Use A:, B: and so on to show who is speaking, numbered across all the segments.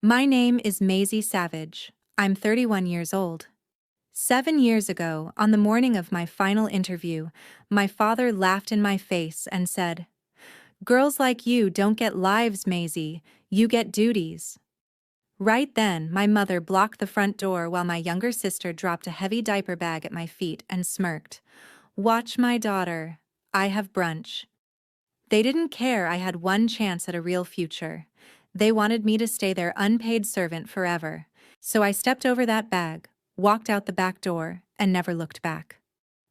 A: My name is Maisie Savage. I'm 31 years old. 7 years ago, on the morning of my final interview, my father laughed in my face and said, "Girls like you don't get lives, Maisie, you get duties." Right then, my mother blocked the front door while my younger sister dropped a heavy diaper bag at my feet and smirked. "Watch my daughter. I have brunch." They didn't care I had one chance at a real future. They wanted me to stay their unpaid servant forever. So I stepped over that bag, walked out the back door, and never looked back.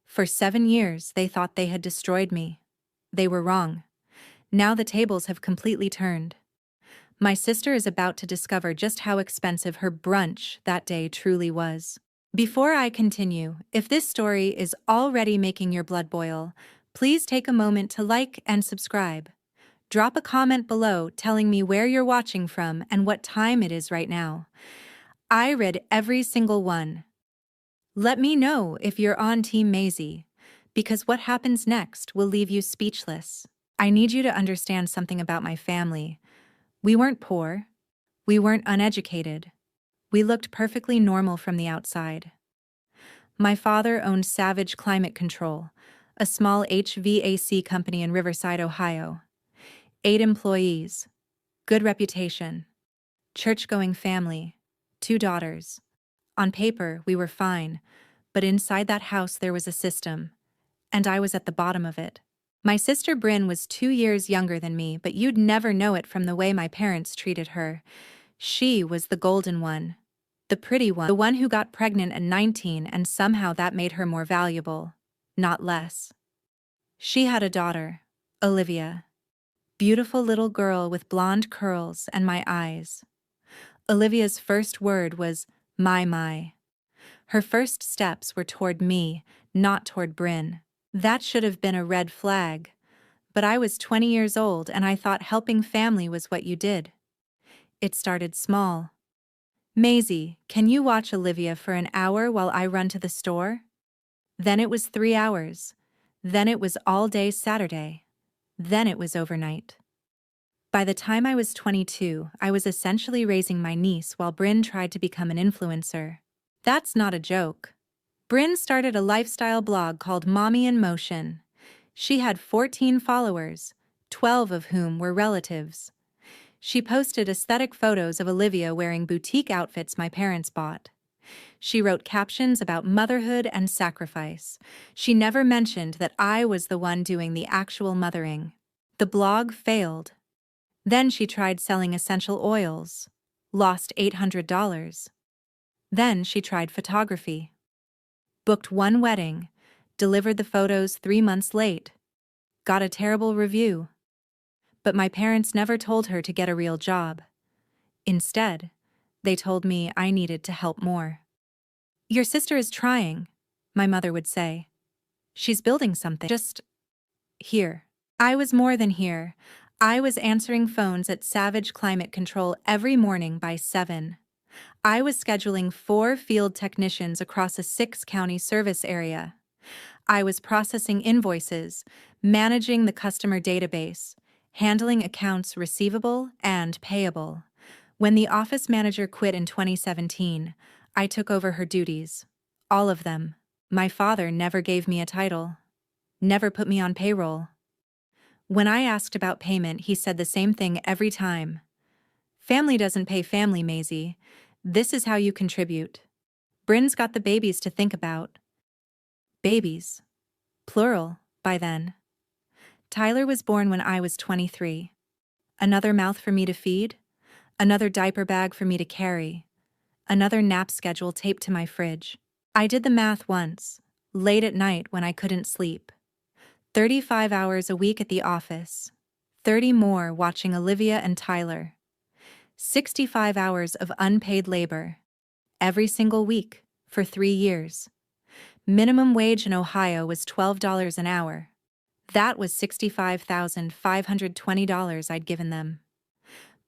A: For 7 years, they thought they had destroyed me. They were wrong. Now the tables have completely turned. My sister is about to discover just how expensive her brunch that day truly was. Before I continue, if this story is already making your blood boil, please take a moment to like and subscribe. Drop a comment below telling me where you're watching from and what time it is right now. I read every single one. Let me know if you're on Team Maisie, because what happens next will leave you speechless. I need you to understand something about my family. We weren't poor. We weren't uneducated. We looked perfectly normal from the outside. My father owned Savage Climate Control, a small HVAC company in Riverside, Ohio. 8 employees, good reputation, church-going family, 2 daughters. On paper, we were fine, but inside that house there was a system, and I was at the bottom of it. My sister Bryn was 2 years younger than me, but you'd never know it from the way my parents treated her. She was the golden one, the pretty one, the one who got pregnant at 19, and somehow that made her more valuable, not less. She had a daughter, Olivia. Beautiful little girl with blonde curls and my eyes. Olivia's first word was, my. Her first steps were toward me, not toward Bryn. That should have been a red flag. But I was 20 years old and I thought helping family was what you did. It started small. "Maisie, can you watch Olivia for an hour while I run to the store?" Then it was 3 hours. Then it was all day Saturday. Then it was overnight. By the time I was 22, I was essentially raising my niece while Bryn tried to become an influencer. That's not a joke. Bryn started a lifestyle blog called Mommy in Motion. She had 14 followers, 12 of whom were relatives. She posted aesthetic photos of Olivia wearing boutique outfits my parents bought. She wrote captions about motherhood and sacrifice. She never mentioned that I was the one doing the actual mothering. The blog failed. Then she tried selling essential oils, lost $800. Then she tried photography. Booked one wedding, delivered the photos 3 months late, got a terrible review. But my parents never told her to get a real job. Instead, they told me I needed to help more. "Your sister is trying," my mother would say. "She's building something. Just here." I was more than here. I was answering phones at Savage Climate Control every morning by 7. I was scheduling 4 field technicians across a 6-county service area. I was processing invoices, managing the customer database, handling accounts receivable and payable. When the office manager quit in 2017, I took over her duties. All of them. My father never gave me a title. Never put me on payroll. When I asked about payment, he said the same thing every time. "Family doesn't pay family, Maisie. This is how you contribute." Bryn's got the babies to think about. Babies. Plural, by then. Tyler was born when I was 23. Another mouth for me to feed. Another diaper bag for me to carry. Another nap schedule taped to my fridge. I did the math once, late at night when I couldn't sleep. 35 hours a week at the office. 30 more watching Olivia and Tyler. 65 hours of unpaid labor. Every single week, for 3 years. Minimum wage in Ohio was $12 an hour. That was $65,520 I'd given them.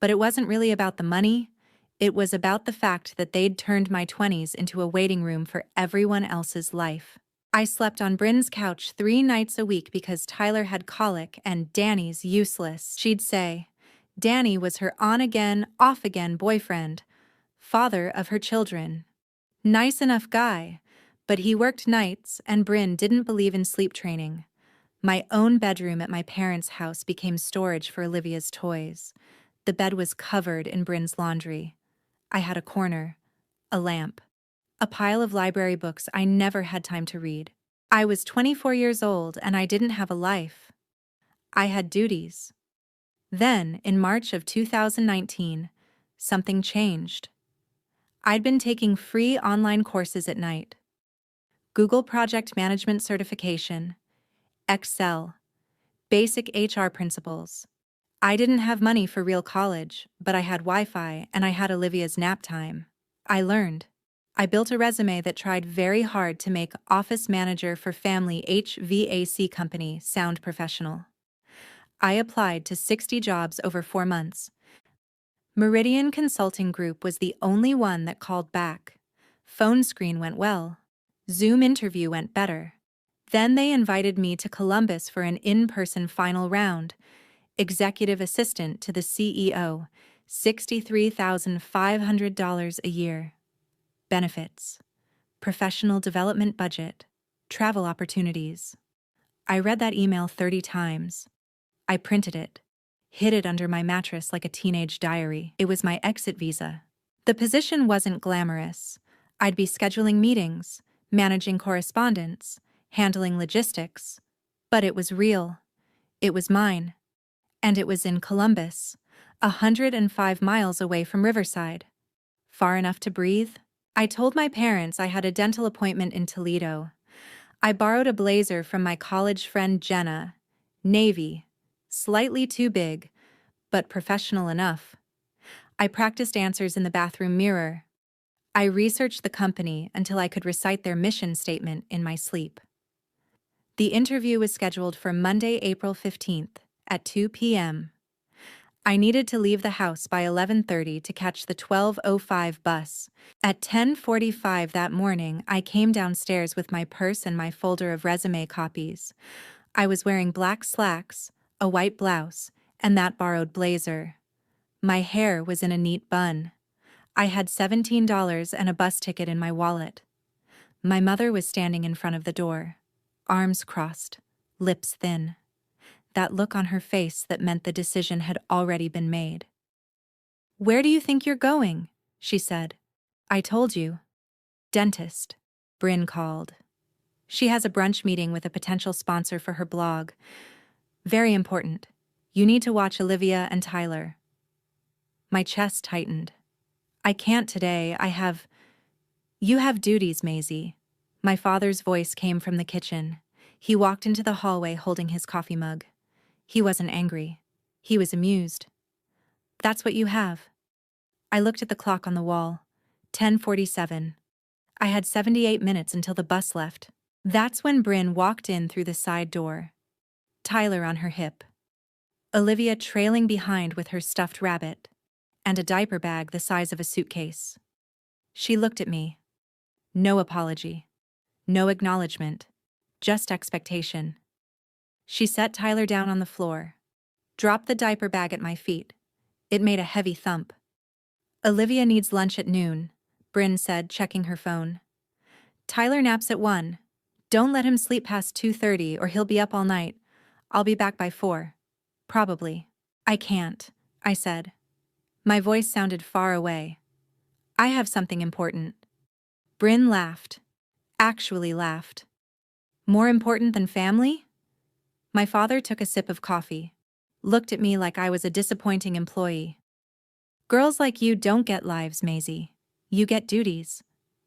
A: But it wasn't really about the money. It was about the fact that they'd turned my 20s into a waiting room for everyone else's life. I slept on Bryn's couch 3 nights a week because Tyler had colic and Danny's useless. She'd say, Danny was her on-again, off-again boyfriend, father of her children. Nice enough guy, but he worked nights and Bryn didn't believe in sleep training. My own bedroom at my parents' house became storage for Olivia's toys. The bed was covered in Bryn's laundry. I had a corner, a lamp, a pile of library books I never had time to read. I was 24 years old and I didn't have a life. I had duties. Then, in March of 2019, something changed. I'd been taking free online courses at night. Google Project Management Certification, Excel, basic HR principles. I didn't have money for real college, but I had Wi-Fi and I had Olivia's nap time. I learned. I built a resume that tried very hard to make office manager for family HVAC company sound professional. I applied to 60 jobs over 4 months. Meridian Consulting Group was the only one that called back. Phone screen went well. Zoom interview went better. Then they invited me to Columbus for an in-person final round. Executive assistant to the CEO, $63,500 a year. Benefits, professional development budget, travel opportunities. I read that email 30 times. I printed it, hid it under my mattress like a teenage diary. It was my exit visa. The position wasn't glamorous. I'd be scheduling meetings, managing correspondence, handling logistics. But it was real. It was mine. And it was in Columbus, 105 miles away from Riverside. Far enough to breathe? I told my parents I had a dental appointment in Toledo. I borrowed a blazer from my college friend Jenna, navy, slightly too big, but professional enough. I practiced answers in the bathroom mirror. I researched the company until I could recite their mission statement in my sleep. The interview was scheduled for Monday, April 15th at 2 p.m. I needed to leave the house by 11:30 to catch the 12:05 bus. At 10:45 that morning, I came downstairs with my purse and my folder of resume copies. I was wearing black slacks, a white blouse, and that borrowed blazer. My hair was in a neat bun. I had $17 and a bus ticket in my wallet. My mother was standing in front of the door, arms crossed, lips thin. That look on her face that meant the decision had already been made. "Where do you think you're going?" she said. "I told you." "Dentist," Bryn called. "She has a brunch meeting with a potential sponsor for her blog. Very important. You need to watch Olivia and Tyler." My chest tightened. "I can't today. You have duties, Maisie." My father's voice came from the kitchen. He walked into the hallway holding his coffee mug. He wasn't angry. He was amused. "That's what you have." I looked at the clock on the wall. 10:47. I had 78 minutes until the bus left. That's when Bryn walked in through the side door. Tyler on her hip. Olivia trailing behind with her stuffed rabbit, and a diaper bag the size of a suitcase. She looked at me. No apology. No acknowledgement. Just expectation. She set Tyler down on the floor, dropped the diaper bag at my feet. It made a heavy thump. "Olivia needs lunch at noon," Bryn said, checking her phone. "Tyler naps at 1. Don't let him sleep past 2:30 or he'll be up all night. I'll be back by 4. Probably." "I can't," I said. My voice sounded far away. "I have something important." Bryn laughed. Actually laughed. "More important than family?" My father took a sip of coffee, looked at me like I was a disappointing employee. "Girls like you don't get lives, Maisie. You get duties.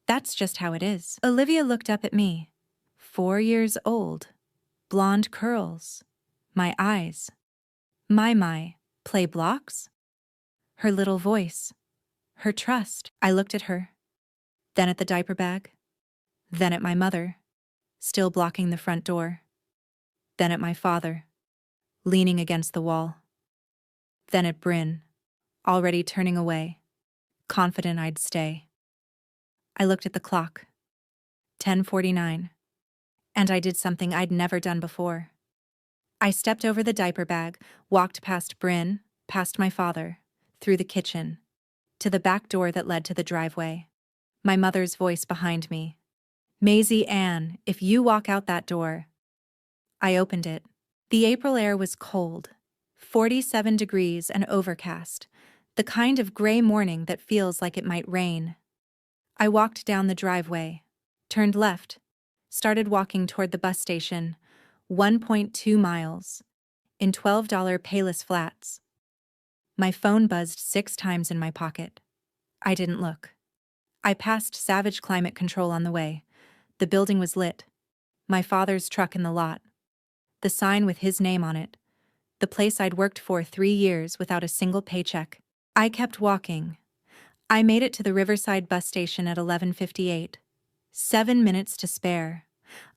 A: That's just how it is." Olivia looked up at me. 4 years old. Blonde curls. My eyes. My, play blocks? Her little voice. Her trust. I looked at her. Then at the diaper bag. Then at my mother, still blocking the front door. Then at my father, leaning against the wall. Then at Bryn, already turning away, confident I'd stay. I looked at the clock. 10:49. And I did something I'd never done before. I stepped over the diaper bag, walked past Bryn, past my father, through the kitchen, to the back door that led to the driveway. My mother's voice behind me. Maisie Ann, if you walk out that door. I opened it. The April air was cold, 47 degrees and overcast, the kind of gray morning that feels like it might rain. I walked down the driveway, turned left, started walking toward the bus station, 1.2 miles, in $12 Payless flats. My phone buzzed 6 times in my pocket. I didn't look. I passed Savage Climate Control on the way. The building was lit. My father's truck in the lot. The sign with his name on it. The place I'd worked for 3 years without a single paycheck. I kept walking. I made it to the Riverside bus station at 11:58. 7 minutes to spare.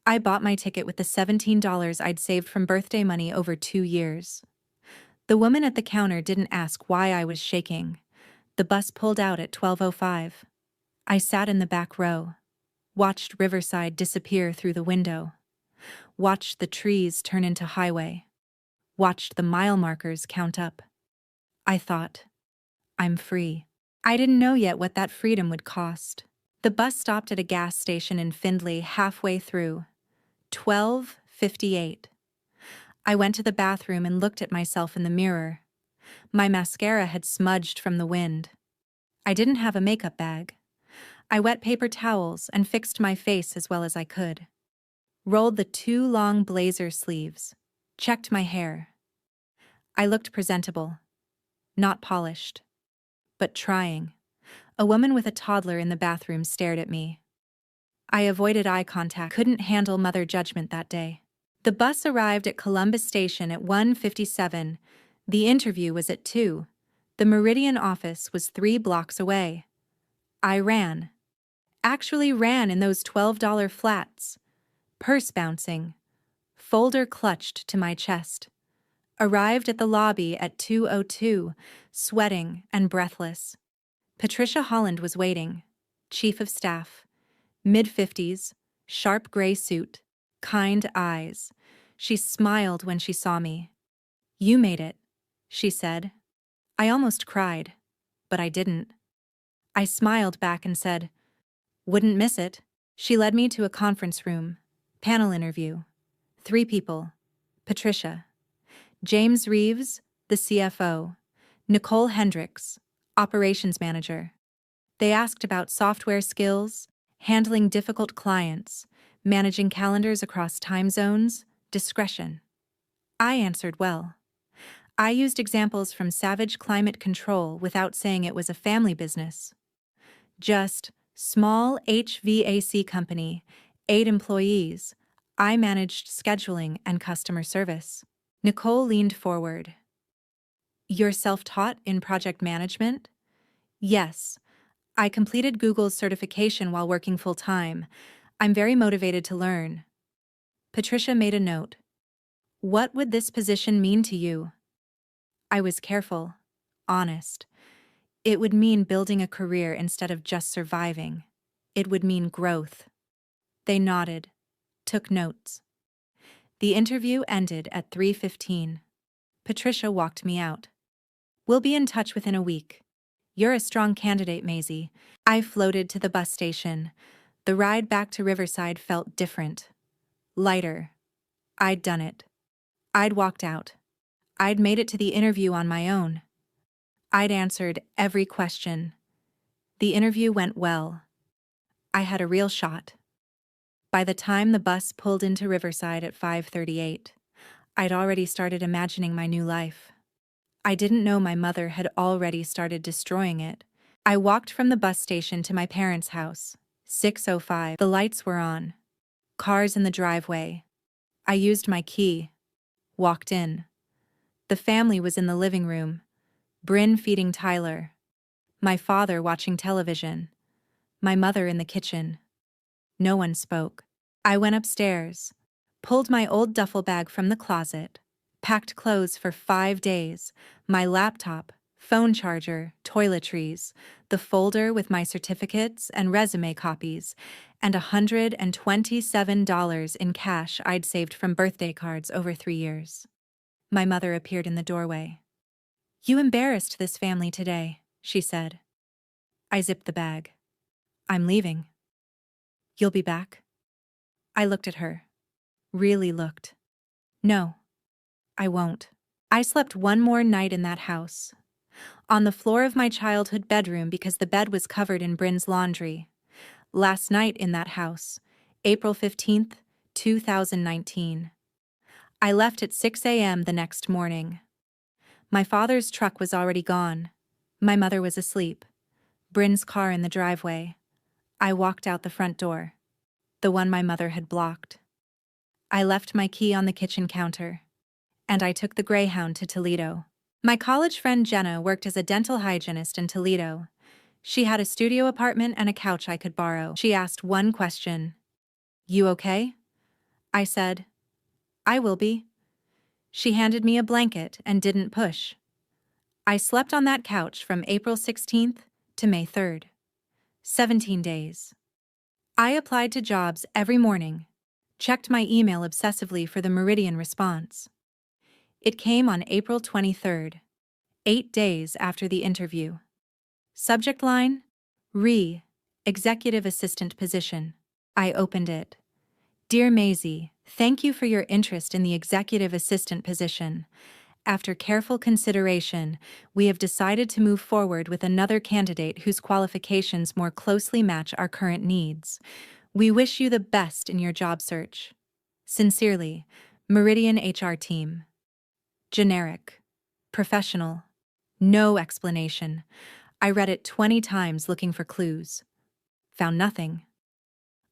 A: I bought my ticket with the $17 I'd saved from birthday money over 2 years. The woman at the counter didn't ask why I was shaking. The bus pulled out at 12:05. I sat in the back row, watched Riverside disappear through the window, watched the trees turn into highway, watched the mile markers count up. I thought, I'm free. I didn't know yet what that freedom would cost. The bus stopped at a gas station in Findlay halfway through. 12:58. I went to the bathroom and looked at myself in the mirror. My mascara had smudged from the wind. I didn't have a makeup bag. I wet paper towels and fixed my face as well as I could. Rolled the 2 long blazer sleeves. Checked my hair. I looked presentable. Not polished. But trying. A woman with a toddler in the bathroom stared at me. I avoided eye contact. Couldn't handle mother judgment that day. The bus arrived at Columbus Station at 1:57. The interview was at 2. The Meridian office was 3 blocks away. I ran. Actually ran in those $12 flats. Purse bouncing. Folder clutched to my chest. Arrived at the lobby at 2:02, sweating and breathless. Patricia Holland was waiting. Chief of Staff. Mid-50s, sharp gray suit, kind eyes. She smiled when she saw me. You made it, she said. I almost cried, but I didn't. I smiled back and said, wouldn't miss it. She led me to a conference room. Panel interview. 3 people. Patricia. James Reeves, the CFO. Nicole Hendricks, operations manager. They asked about software skills, handling difficult clients, managing calendars across time zones, discretion. I answered well. I used examples from Savage Climate Control without saying it was a family business. Just small HVAC company, 8 employees. I managed scheduling and customer service. Nicole leaned forward. You're self-taught in project management? Yes. I completed Google's certification while working full-time. I'm very motivated to learn. Patricia made a note. What would this position mean to you? I was careful, honest. It would mean building a career instead of just surviving. It would mean growth. They nodded, took notes. The interview ended at 3:15. Patricia walked me out. We'll be in touch within a week. You're a strong candidate, Maisie. I floated to the bus station. The ride back to Riverside felt different. Lighter. I'd done it. I'd walked out. I'd made it to the interview on my own. I'd answered every question. The interview went well. I had a real shot. By the time the bus pulled into Riverside at 5:38, I'd already started imagining my new life. I didn't know my mother had already started destroying it. I walked from the bus station to my parents' house. 6:05. The lights were on. Cars in the driveway. I used my key. Walked in. The family was in the living room. Bryn feeding Tyler. My father watching television. My mother in the kitchen. No one spoke. I went upstairs, pulled my old duffel bag from the closet, packed clothes for 5 days, my laptop, phone charger, toiletries, the folder with my certificates and resume copies, and $127 in cash I'd saved from birthday cards over 3 years. My mother appeared in the doorway. You embarrassed this family today, she said. I zipped the bag. I'm leaving. You'll be back? I looked at her. Really looked. No, I won't. I slept one more night in that house. On the floor of my childhood bedroom because the bed was covered in Bryn's laundry. Last night in that house, April 15th, 2019. I left at 6 a.m. the next morning. My father's truck was already gone. My mother was asleep. Bryn's car in the driveway. I walked out the front door, the one my mother had blocked. I left my key on the kitchen counter, and I took the Greyhound to Toledo. My college friend Jenna worked as a dental hygienist in Toledo. She had a studio apartment and a couch I could borrow. She asked one question. You okay? I said, I will be. She handed me a blanket and didn't push. I slept on that couch from April 16th to May 3rd. 17 days. I applied to jobs every morning, checked my email obsessively for the Meridian response. It came on April 23rd, 8 days after the interview. Subject line, Executive Assistant position. I opened it. Dear Maisie, thank you for your interest in the Executive Assistant position. After careful consideration, we have decided to move forward with another candidate whose qualifications more closely match our current needs. We wish you the best in your job search. Sincerely, Meridian HR Team. Generic. Professional. No explanation. I read it 20 times looking for clues. Found nothing.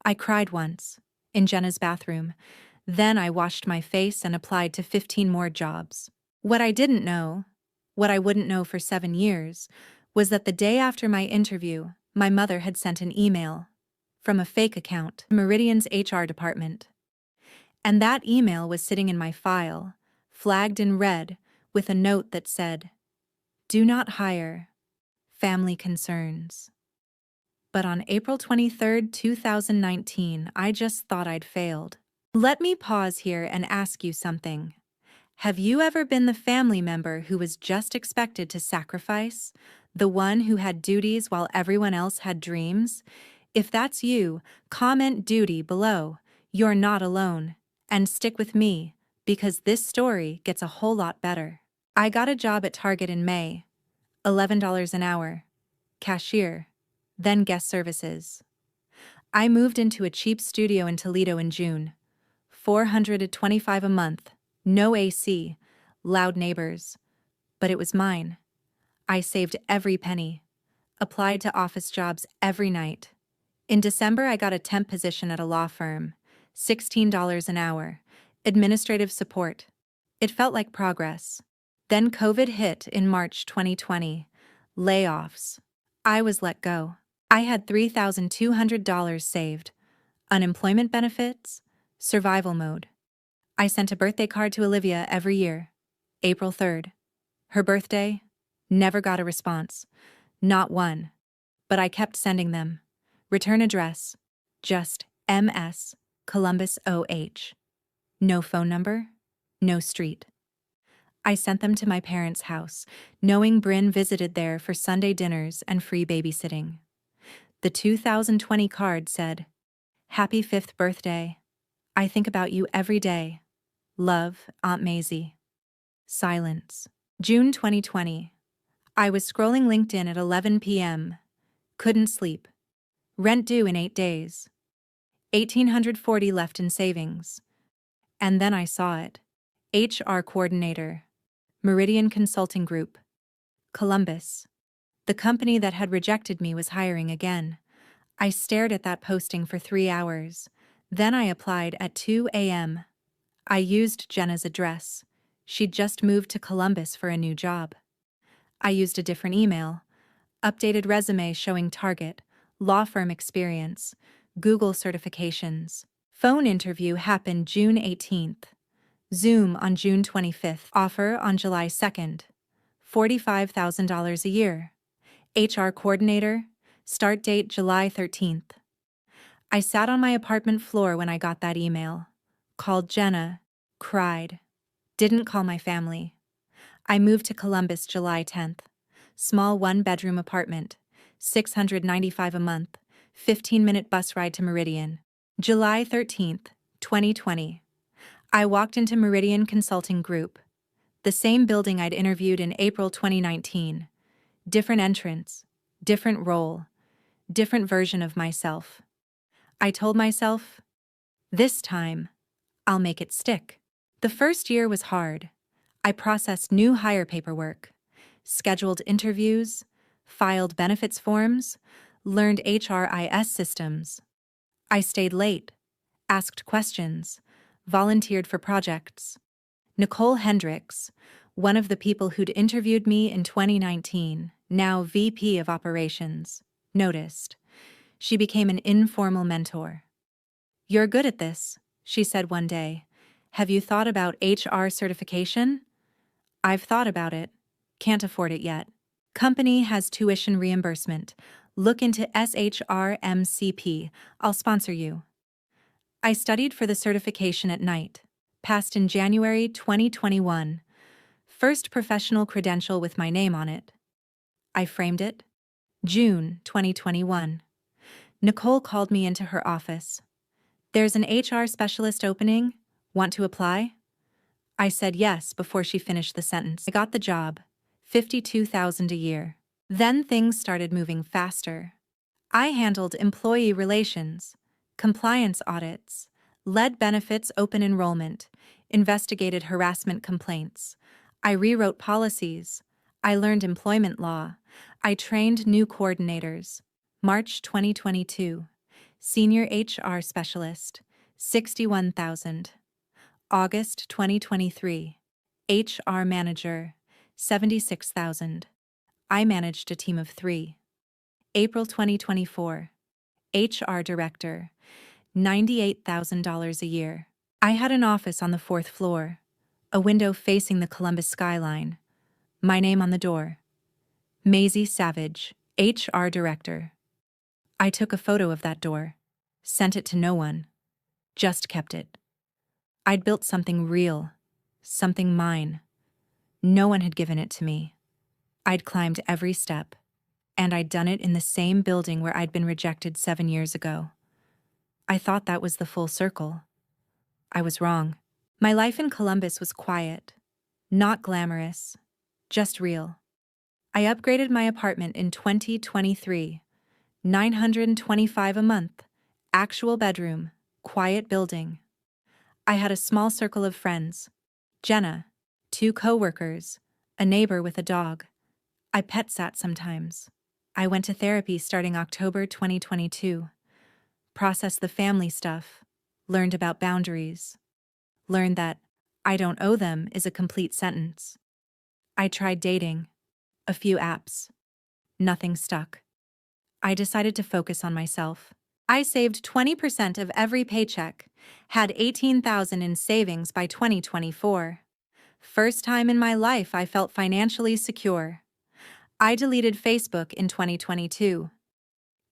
A: I cried once, in Jenna's bathroom. Then I washed my face and applied to 15 more jobs. What I didn't know, what I wouldn't know for 7 years, was that the day after my interview, my mother had sent an email from a fake account, Meridian's HR department. And that email was sitting in my file, flagged in red, with a note that said, Do not hire. Family concerns. But on April 23rd, 2019, I just thought I'd failed. Let me pause here and ask you something. Have you ever been the family member who was just expected to sacrifice? The one who had duties while everyone else had dreams? If that's you, comment duty below. You're not alone. And stick with me, because this story gets a whole lot better. I got a job at Target in May. $11 an hour. Cashier. Then guest services. I moved into a cheap studio in Toledo in June. $425 a month. No AC, loud neighbors. But it was mine. I saved every penny. Applied to office jobs every night. In December, I got a temp position at a law firm. $16 an hour. Administrative support. It felt like progress. Then COVID hit in March 2020. Layoffs. I was let go. I had $3,200 saved. Unemployment benefits. Survival mode. I sent a birthday card to Olivia every year. April 3rd. Her birthday? Never got a response. Not one. But I kept sending them. Return address. Just MS, Columbus OH. No phone number. No street. I sent them to my parents' house, knowing Bryn visited there for Sunday dinners and free babysitting. The 2020 card said, Happy 5th birthday. I think about you every day. Love, Aunt Maisie. Silence. June 2020. I was scrolling LinkedIn at 11 p.m. Couldn't sleep. Rent due in 8 days. $1,840 left in savings. And then I saw it. HR coordinator. Meridian Consulting Group. Columbus. The company that had rejected me was hiring again. I stared at that posting for 3 hours. Then I applied at 2 a.m. I used Jenna's address. She'd just moved to Columbus for a new job. I used a different email. Updated resume showing Target, law firm experience, Google certifications. Phone interview happened June 18th. Zoom on June 25th. Offer on July 2nd. $45,000 a year. HR coordinator. Start date July 13th. I sat on my apartment floor when I got that email. Called Jenna. Cried. Didn't call my family. I moved to Columbus July 10th. Small one-bedroom apartment, $695 a month, 15-minute bus ride to Meridian. July 13th, 2020. I walked into Meridian Consulting Group, the same building I'd interviewed in April 2019. Different entrance, different role, different version of myself. I told myself, this time, I'll make it stick. The first year was hard. I processed new hire paperwork, scheduled interviews, filed benefits forms, learned HRIS systems. I stayed late, asked questions, volunteered for projects. Nicole Hendricks, one of the people who'd interviewed me in 2019, now VP of Operations, noticed. She became an informal mentor. "You're good at this," she said one day. "Have you thought about HR certification?" "I've thought about it. Can't afford it yet." Company has tuition reimbursement. Look into SHRMCP. I'll sponsor you. I studied for the certification at night. Passed in January 2021. First professional credential with my name on it. I framed it. June 2021. Nicole called me into her office. "There's an HR specialist opening. Want to apply?" I said yes before she finished the sentence. I got the job, $52,000 a year. Then things started moving faster. I handled employee relations, compliance audits, led benefits open enrollment, investigated harassment complaints. I rewrote policies. I learned employment law. I trained new coordinators. March 2022. Senior HR Specialist, $61,000. August 2023. HR Manager, $76,000. I managed a team of 3. April 2024. HR Director, $98,000 a year. I had an office on the 4th floor, a window facing the Columbus skyline. My name on the door. Maisie Savage, HR Director. I took a photo of that door, sent it to no one, just kept it. I'd built something real, something mine. No one had given it to me. I'd climbed every step, and I'd done it in the same building where I'd been rejected 7 years ago. I thought that was the full circle. I was wrong. My life in Columbus was quiet, not glamorous, just real. I upgraded my apartment in 2023, $925 a month, actual bedroom, quiet building. I had a small circle of friends. Jenna, 2 coworkers, a neighbor with a dog. I pet sat sometimes. I went to therapy starting October 2022. Processed the family stuff. Learned about boundaries. Learned that "I don't owe them" is a complete sentence. I tried dating. A few apps. Nothing stuck. I decided to focus on myself. I saved 20% of every paycheck, had $18,000 in savings by 2024. First time in my life I felt financially secure. I deleted Facebook in 2022.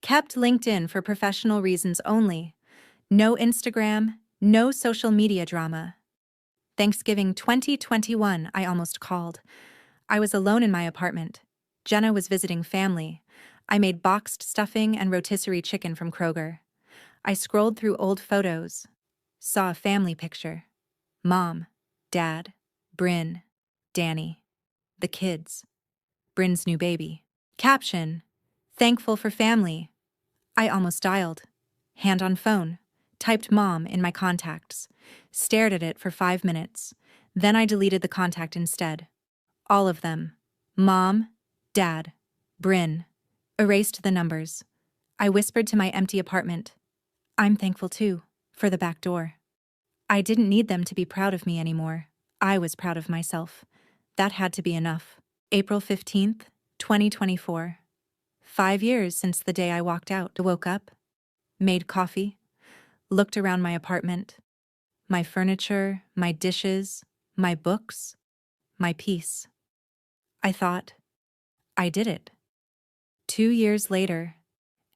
A: Kept LinkedIn for professional reasons only. No Instagram, no social media drama. Thanksgiving 2021, I almost called. I was alone in my apartment. Jenna was visiting family. I made boxed stuffing and rotisserie chicken from Kroger. I scrolled through old photos. Saw a family picture. Mom, Dad, Bryn, Danny, the kids. Bryn's new baby. Caption: "Thankful for family." I almost dialed. Hand on phone. Typed "Mom" in my contacts. Stared at it for 5 minutes. Then I deleted the contact instead. All of them. Mom, Dad, Bryn. Erased the numbers. I whispered to my empty apartment. I'm thankful too, for the back door. I didn't need them to be proud of me anymore. I was proud of myself. That had to be enough. April 15th, 2024. 5 years since the day I walked out. I woke up, made coffee, looked around my apartment. My furniture, my dishes, my books, my peace. I thought, I did it. 2 years later,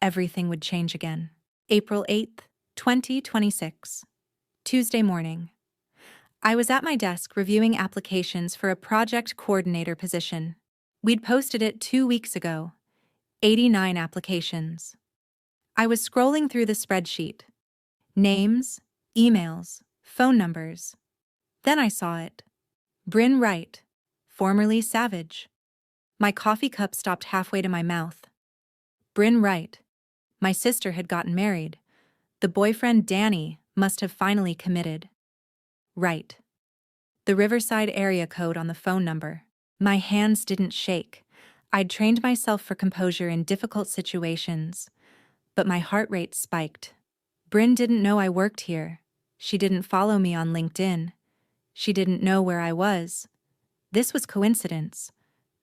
A: everything would change again. April 8th, 2026. Tuesday morning. I was at my desk reviewing applications for a project coordinator position. We'd posted it 2 weeks ago. 89 applications. I was scrolling through the spreadsheet. Names, emails, phone numbers. Then I saw it. Bryn Wright, formerly Savage. My coffee cup stopped halfway to my mouth. Bryn Wright. My sister had gotten married. The boyfriend, Danny, must have finally committed. Right. The Riverside area code on the phone number. My hands didn't shake. I'd trained myself for composure in difficult situations, but my heart rate spiked. Bryn didn't know I worked here. She didn't follow me on LinkedIn. She didn't know where I was. This was coincidence.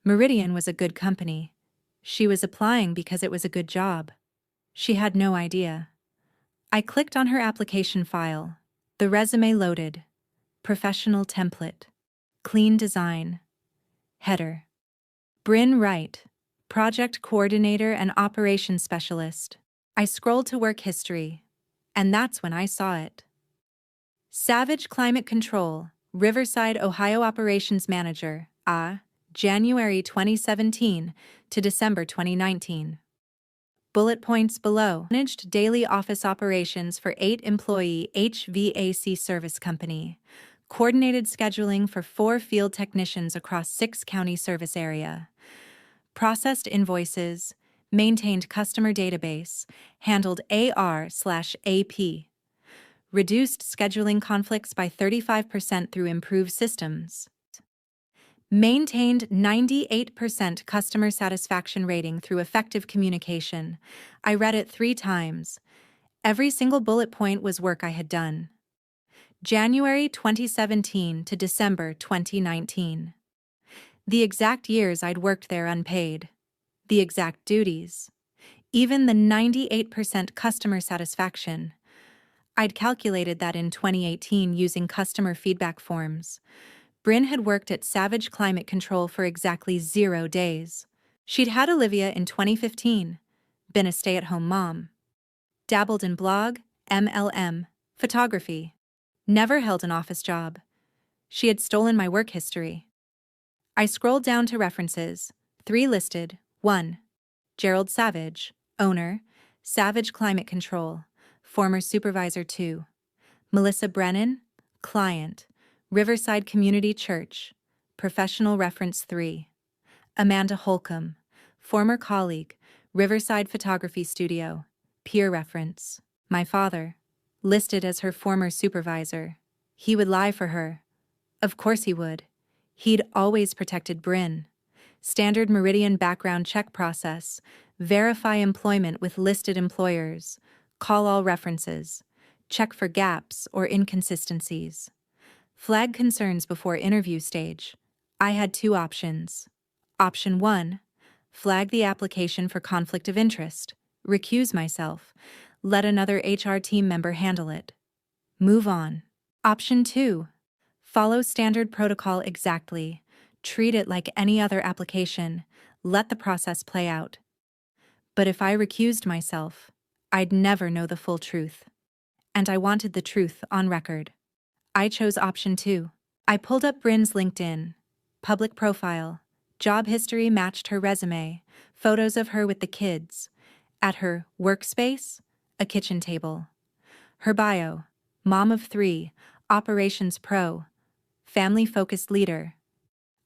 A: Meridian was a good company. She was applying because it was a good job. She had no idea. I clicked on her application file. The resume loaded. Professional template. Clean design. Header. Bryn Wright, project coordinator and operations specialist. I scrolled to work history, and that's when I saw it. Savage Climate Control, Riverside, Ohio Operations Manager, January 2017 to December 2019. Bullet points below. Managed daily office operations for 8-employee HVAC service company. Coordinated scheduling for 4 field technicians across 6 county service area. Processed invoices, maintained customer database, handled AR/AP. Reduced scheduling conflicts by 35% through improved systems. Maintained 98% customer satisfaction rating through effective communication. I read it 3 times. Every single bullet point was work I had done. January 2017 to December 2019. The exact years I'd worked there unpaid. The exact duties. Even the 98% customer satisfaction. I'd calculated that in 2018 using customer feedback forms. Bryn had worked at Savage Climate Control for exactly 0 days. She'd had Olivia in 2015, been a stay-at-home mom. Dabbled in blog, MLM, photography. Never held an office job. She had stolen my work history. I scrolled down to references. 3 listed. 1. Gerald Savage, owner, Savage Climate Control, former supervisor. 2. Melissa Brennan, client, Riverside Community Church, professional reference. 3. Amanda Holcomb, former colleague, Riverside Photography Studio, peer reference. My father, listed as her former supervisor. He would lie for her. Of course he would. He'd always protected Bryn. Standard Meridian background check process. Verify employment with listed employers. Call all references. Check for gaps or inconsistencies. Flag concerns before interview stage. I had 2 options. Option 1. Flag the application for conflict of interest. Recuse myself. Let another HR team member handle it. Move on. Option 2. Follow standard protocol exactly. Treat it like any other application. Let the process play out. But if I recused myself, I'd never know the full truth. And I wanted the truth on record. I chose option 2. I pulled up Bryn's LinkedIn. Public profile. Job history matched her resume. Photos of her with the kids. At her workspace, a kitchen table. Her bio. Mom of 3, operations pro, family-focused leader.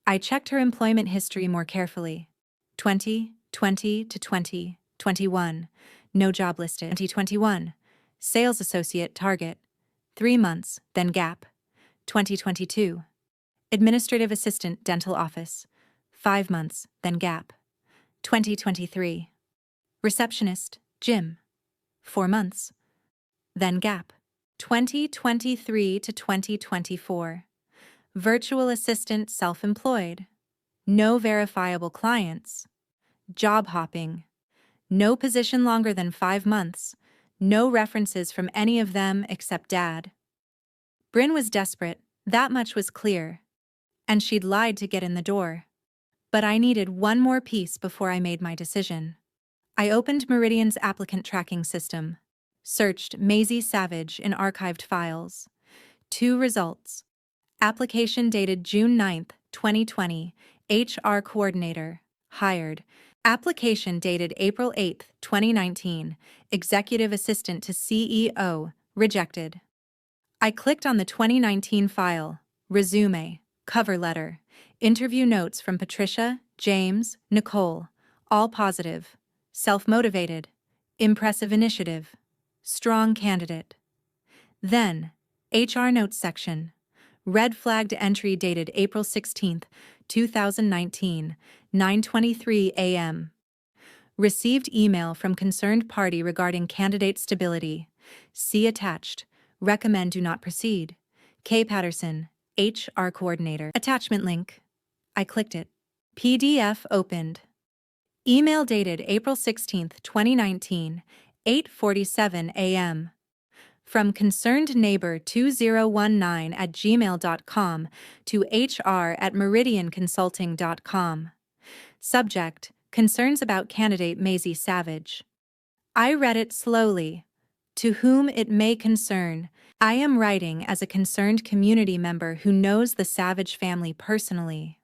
A: I checked her employment history more carefully. 2020 to 2021, no job listed. 2021, sales associate Target, 3 months, then Gap. 2022, administrative assistant dental office, 5 months, then Gap. 2023, receptionist, gym, 4 months, then Gap. 2023 to 2024, virtual assistant self-employed, no verifiable clients, job hopping, no position longer than 5 months, no references from any of them except Dad. Bryn was desperate, that much was clear, and she'd lied to get in the door. But I needed one more piece before I made my decision. I opened Meridian's applicant tracking system. Searched Maisie Savage in archived files. 2 results. Application dated June 9, 2020. HR coordinator. Hired. Application dated April 8, 2019. Executive assistant to CEO. Rejected. I clicked on the 2019 file. Resume. Cover letter. Interview notes from Patricia, James, Nicole. All positive. Self-motivated. Impressive initiative. Strong candidate. Then, HR notes section. Red flagged entry dated April 16, 2019, 9:23 a.m. Received email from concerned party regarding candidate stability. See attached. Recommend do not proceed. K. Patterson, HR coordinator. Attachment link. I clicked it. PDF opened. Email dated April 16, 2019, 8:47 a.m. From concernedneighbor2019@gmail.com to hr@meridianconsulting.com. Subject: Concerns about candidate Maisie Savage. I read it slowly. To whom it may concern, I am writing as a concerned community member who knows the Savage family personally.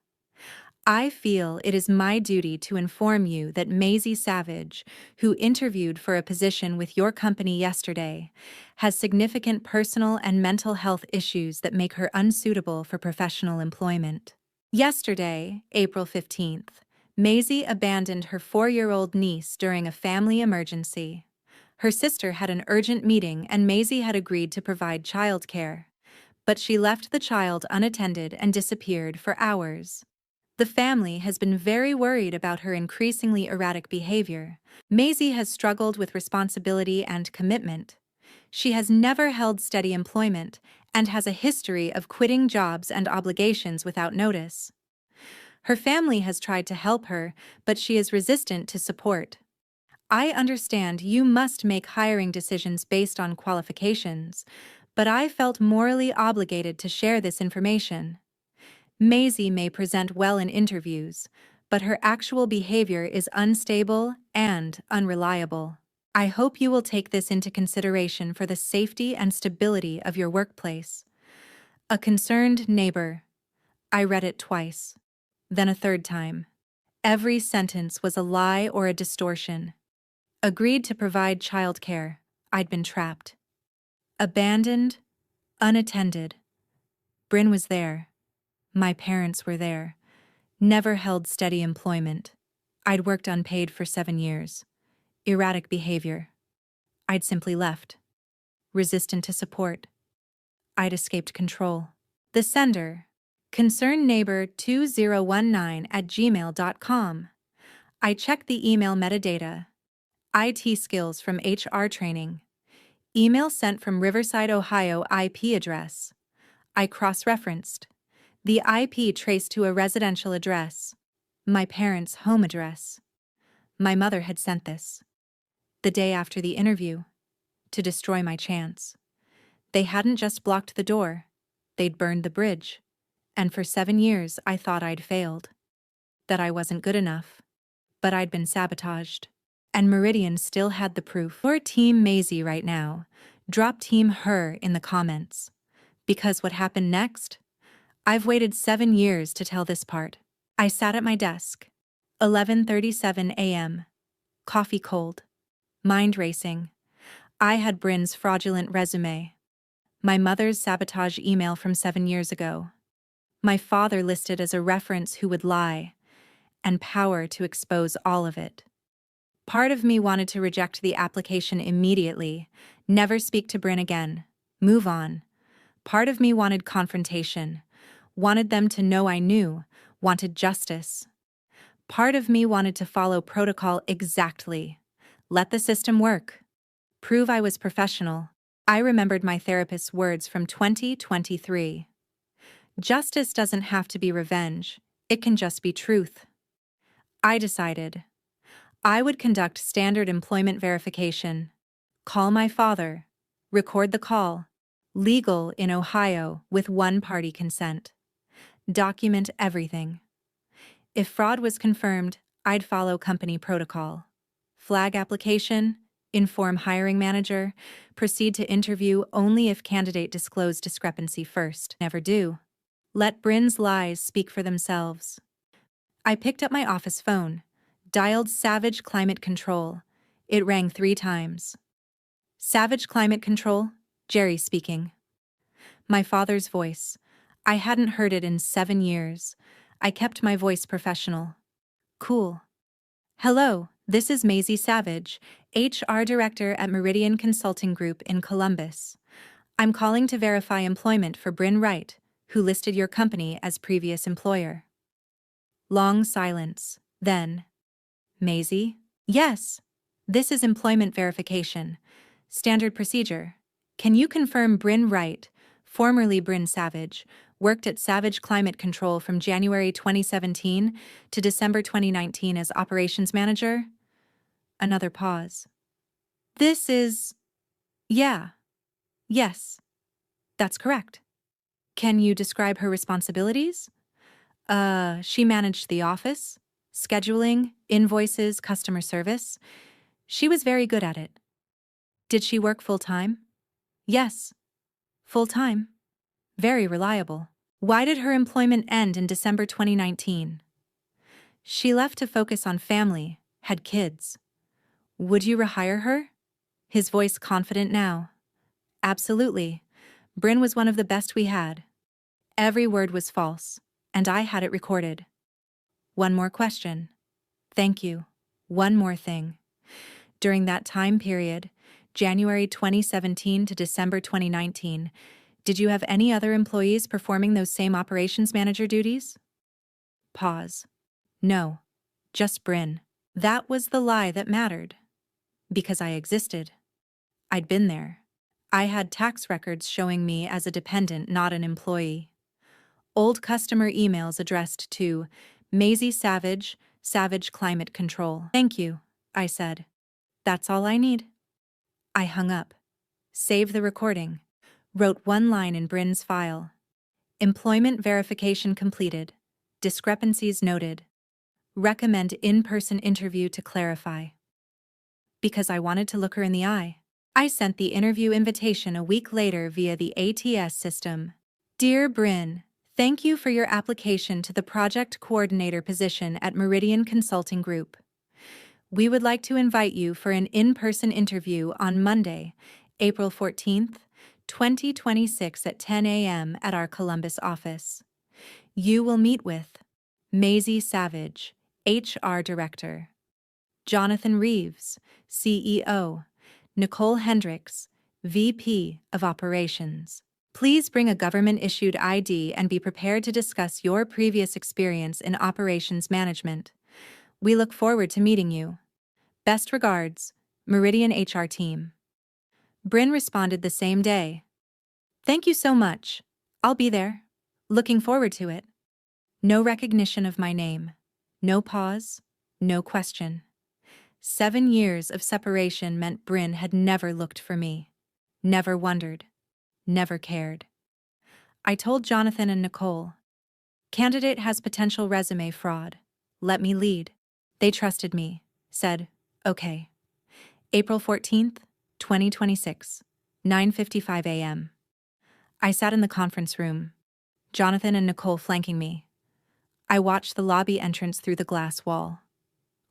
A: I feel it is my duty to inform you that Maisie Savage, who interviewed for a position with your company yesterday, has significant personal and mental health issues that make her unsuitable for professional employment. Yesterday, April 15th, Maisie abandoned her 4-year-old niece during a family emergency. Her sister had an urgent meeting and Maisie had agreed to provide childcare, but she left the child unattended and disappeared for hours. The family has been very worried about her increasingly erratic behavior. Maisie has struggled with responsibility and commitment. She has never held steady employment and has a history of quitting jobs and obligations without notice. Her family has tried to help her, but she is resistant to support. I understand you must make hiring decisions based on qualifications, but I felt morally obligated to share this information. Maisie may present well in interviews, but her actual behavior is unstable and unreliable. I hope you will take this into consideration for the safety and stability of your workplace. A concerned neighbor. I read it twice, then a third time. Every sentence was a lie or a distortion. Agreed to provide childcare. I'd been trapped. Abandoned, unattended. Bryn was there. My parents were there. Never held steady employment. I'd worked unpaid for 7 years. Erratic behavior. I'd simply left. Resistant to support. I'd escaped control. The sender: concernedneighbor2019@gmail.com. I checked the email metadata. IT skills from HR training. Email sent from Riverside, Ohio IP address. I cross-referenced. The IP traced to a residential address. My parents' home address. My mother had sent this. The day after the interview. To destroy my chance. They hadn't just blocked the door. They'd burned the bridge. And for 7 years I thought I'd failed. That I wasn't good enough. But I'd been sabotaged. And Meridian still had the proof. You're Team Maisie right now. Drop Team Her in the comments. Because what happened next? I've waited 7 years to tell this part. I sat at my desk. 11:37 a.m. Coffee cold. Mind racing. I had Bryn's fraudulent resume. My mother's sabotage email from 7 years ago. My father listed as a reference who would lie. And power to expose all of it. Part of me wanted to reject the application immediately. Never speak to Bryn again. Move on. Part of me wanted confrontation. Wanted them to know I knew, wanted justice. Part of me wanted to follow protocol exactly. Let the system work. Prove I was professional. I remembered my therapist's words from 2023. Justice doesn't have to be revenge, it can just be truth. I decided. I would conduct standard employment verification. Call my father. Record the call. Legal in Ohio with one-party consent. Document everything. If fraud was confirmed, I'd follow company protocol. Flag application, inform hiring manager, proceed to interview only if candidate disclosed discrepancy first. Never do. Let Bryn's lies speak for themselves. I picked up my office phone, dialed Savage Climate Control. It rang 3 times. Savage Climate Control, Jerry speaking. My father's voice. I hadn't heard it in 7 years. I kept my voice professional. Cool. Hello, this is Maisie Savage, HR Director at Meridian Consulting Group in Columbus. I'm calling to verify employment for Bryn Wright, who listed your company as previous employer. Long silence. Then, Maisie? Yes. This is employment verification. Standard procedure. Can you confirm Bryn Wright, formerly Bryn Savage, worked at Savage Climate Control from January 2017 to December 2019 as operations manager? Another pause. This is... Yeah. Yes. That's correct. Can you describe her responsibilities? She managed the office, scheduling, invoices, customer service. She was very good at it. Did she work full-time? Yes. Full-time. Very reliable. Why did her employment end in December 2019? She left to focus on family, had kids. Would you rehire her? His voice confident now. Absolutely. Bryn was one of the best we had. Every word was false, and I had it recorded. One more question. Thank you. One more thing. During that time period, January 2017 to December 2019, did you have any other employees performing those same operations manager duties? Pause. No. Just Bryn. That was the lie that mattered. Because I existed. I'd been there. I had tax records showing me as a dependent, not an employee. Old customer emails addressed to Maisie Savage, Savage Climate Control. Thank you, I said. That's all I need. I hung up. Save the recording. Wrote one line in Bryn's file. Employment verification completed. Discrepancies noted. Recommend in-person interview to clarify. Because I wanted to look her in the eye. I sent the interview invitation a week later via the ATS system. Dear Bryn, thank you for your application to the project coordinator position at Meridian Consulting Group. We would like to invite you for an in-person interview on Monday, April 14th, 2026 at 10 a.m. at our Columbus office. You will meet with Maisie Savage, HR Director, Jonathan Reeves, CEO, Nicole Hendricks, VP of Operations. Please bring a government-issued ID and be prepared to discuss your previous experience in operations management. We look forward to meeting you. Best regards, Meridian HR Team. Bryn responded the same day. Thank you so much. I'll be there. Looking forward to it. No recognition of my name. No pause. No question. 7 years of separation meant Bryn had never looked for me. Never wondered. Never cared. I told Jonathan and Nicole. Candidate has potential resume fraud. Let me lead. They trusted me. Said, okay. April 14th, 2026, 9:55 a.m. I sat in the conference room. Jonathan and Nicole flanking me. I watched the lobby entrance through the glass wall.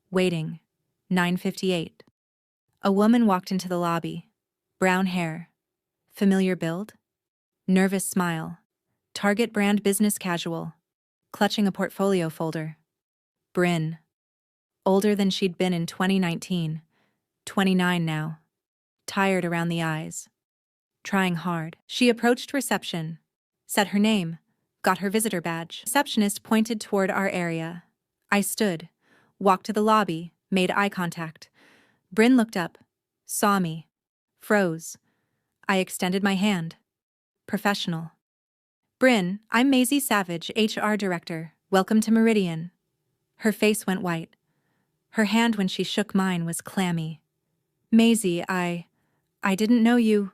A: Waiting. 9:58. A woman walked into the lobby. Brown hair. Familiar build? Nervous smile. Target brand business casual. Clutching a portfolio folder. Bryn. Older than she'd been in 2019. 29 now. Tired around the eyes. Trying hard. She approached reception. Said her name. Got her visitor badge. Receptionist pointed toward our area. I stood. Walked to the lobby. Made eye contact. Bryn looked up. Saw me. Froze. I extended my hand. Professional. Bryn, I'm Maisie Savage, HR Director. Welcome to Meridian. Her face went white. Her hand when she shook mine was clammy. Maisie, I didn't know you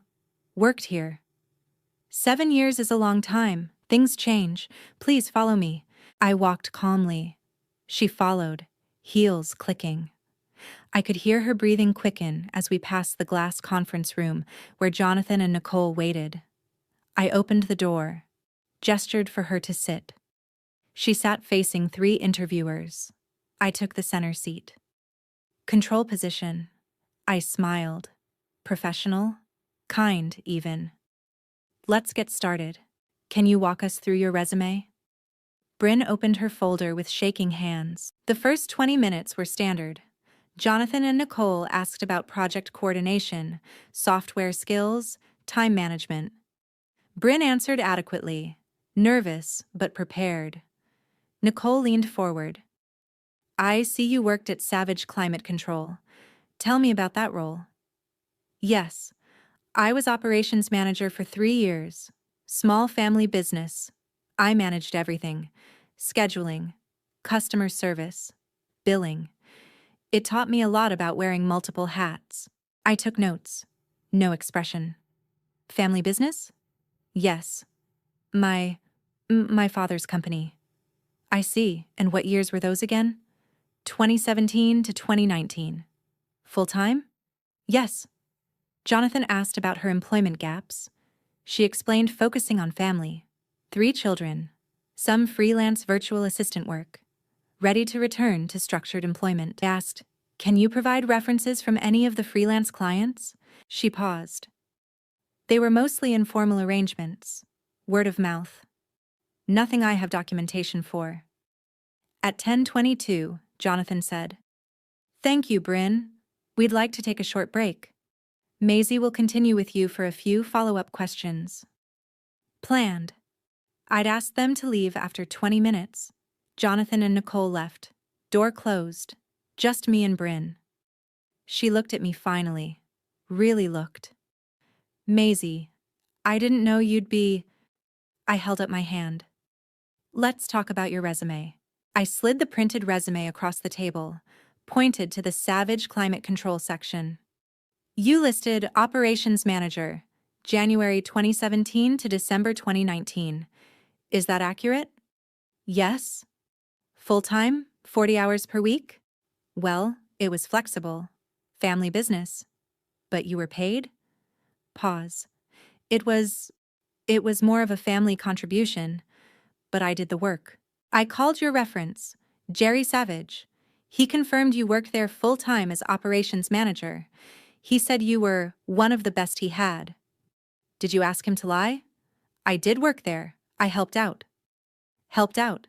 A: worked here. 7 years is a long time. Things change. Please follow me. I walked calmly. She followed, heels clicking. I could hear her breathing quicken as we passed the glass conference room where Jonathan and Nicole waited. I opened the door. gestured for her to sit. She sat facing 3 interviewers. I took the center seat. Control position. I smiled. Professional? Kind, even. Let's get started. Can you walk us through your resume? Bryn opened her folder with shaking hands. The first 20 minutes were standard. Jonathan and Nicole asked about project coordination, software skills, time management. Bryn answered adequately, nervous but prepared. Nicole leaned forward. I see you worked at Savage Climate Control. Tell me about that role. Yes, I was operations manager for 3 years. Small family business. I managed everything: scheduling, customer service, billing. It taught me a lot about wearing multiple hats. I took notes. No expression. Family business? Yes. My father's company. I see. And what years were those again? 2017 to 2019. Full-time? Yes. Jonathan asked about her employment gaps. She explained focusing on family. 3 children. Some freelance virtual assistant work. Ready to return to structured employment. Asked, can you provide references from any of the freelance clients? She paused. They were mostly informal arrangements. Word of mouth. Nothing I have documentation for. At 10:22, Jonathan said, Thank you, Bryn. We'd like to take a short break. Maisie will continue with you for a few follow-up questions. Planned. I'd asked them to leave after 20 minutes. Jonathan and Nicole left. Door closed. Just me and Bryn. She looked at me finally. Really looked. Maisie, I didn't know you'd be... I held up my hand. Let's talk about your resume. I slid the printed resume across the table, pointed to the Savage Climate Control section. You listed Operations Manager, January 2017 to December 2019. Is that accurate? Yes. Full-time, 40 hours per week? Well, it was flexible. Family business. But you were paid? Pause. It was more of a family contribution, but I did the work. I called your reference, Jerry Savage. He confirmed you worked there full-time as operations manager. He said you were one of the best he had. Did you ask him to lie? I did work there. I helped out. Helped out.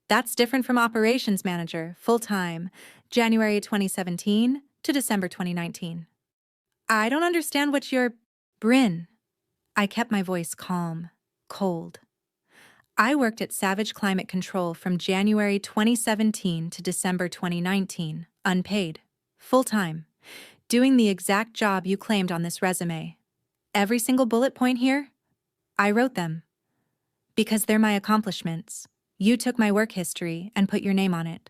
A: That's different from operations manager, full-time, January 2017 to December 2019. I don't understand what you're... Bryn. I kept my voice calm, cold. I worked at Savage Climate Control from January 2017 to December 2019, unpaid, full-time, doing the exact job you claimed on this resume. Every single bullet point here? I wrote them. Because they're my accomplishments. You took my work history and put your name on it.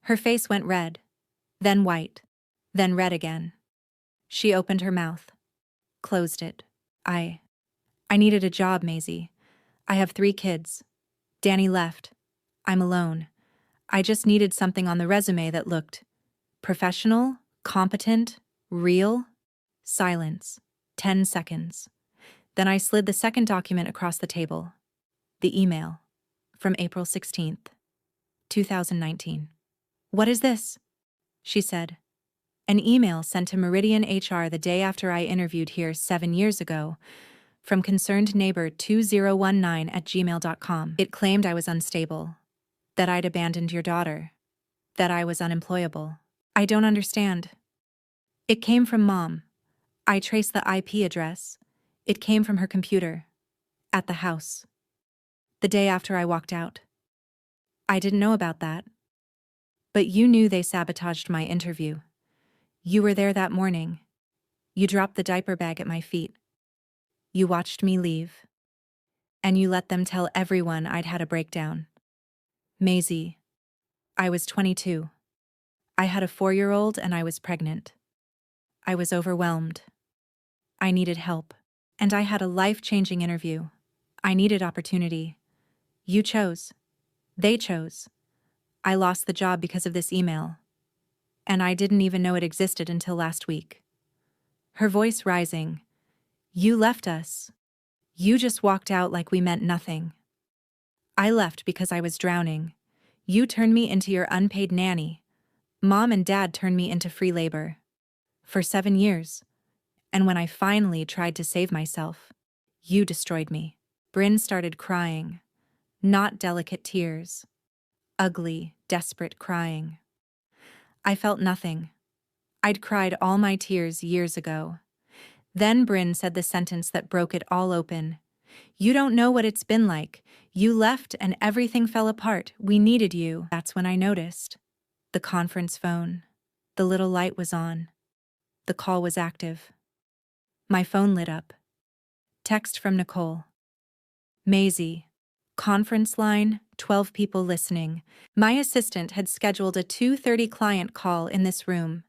A: Her face went red, then white, then red again. She opened her mouth, closed it. I needed a job, Maisie. I have 3 kids. Danny left. I'm alone. I just needed something on the resume that looked professional, competent, real. Silence. 10 seconds. Then I slid the second document across the table. The email. From April 16th, 2019. What is this? She said. An email sent to Meridian HR the day after I interviewed here 7 years ago, from concernedneighbor2019@gmail.com. It claimed I was unstable, that I'd abandoned your daughter, that I was unemployable. I don't understand. It came from Mom. I traced the IP address. It came from her computer. At the house. The day after I walked out. I didn't know about that. But you knew they sabotaged my interview. You were there that morning. You dropped the diaper bag at my feet. You watched me leave. And you let them tell everyone I'd had a breakdown. Maisie, I was 22. I had a 4-year-old and I was pregnant. I was overwhelmed. I needed help. And I had a life-changing interview. I needed opportunity. You chose. They chose. I lost the job because of this email. And I didn't even know it existed until last week. Her voice rising. You left us. You just walked out like we meant nothing. I left because I was drowning. You turned me into your unpaid nanny. Mom and Dad turned me into free labor. For 7 years. And when I finally tried to save myself, you destroyed me. Bryn started crying. Not delicate tears. Ugly, desperate crying. I felt nothing. I'd cried all my tears years ago. Then Bryn said the sentence that broke it all open. You don't know what it's been like. You left and everything fell apart. We needed you. That's when I noticed. The conference phone. The little light was on. The call was active. My phone lit up. Text from Nicole. Maisie. Conference line, 12 people listening. My assistant had scheduled a 2:30 client call in this room.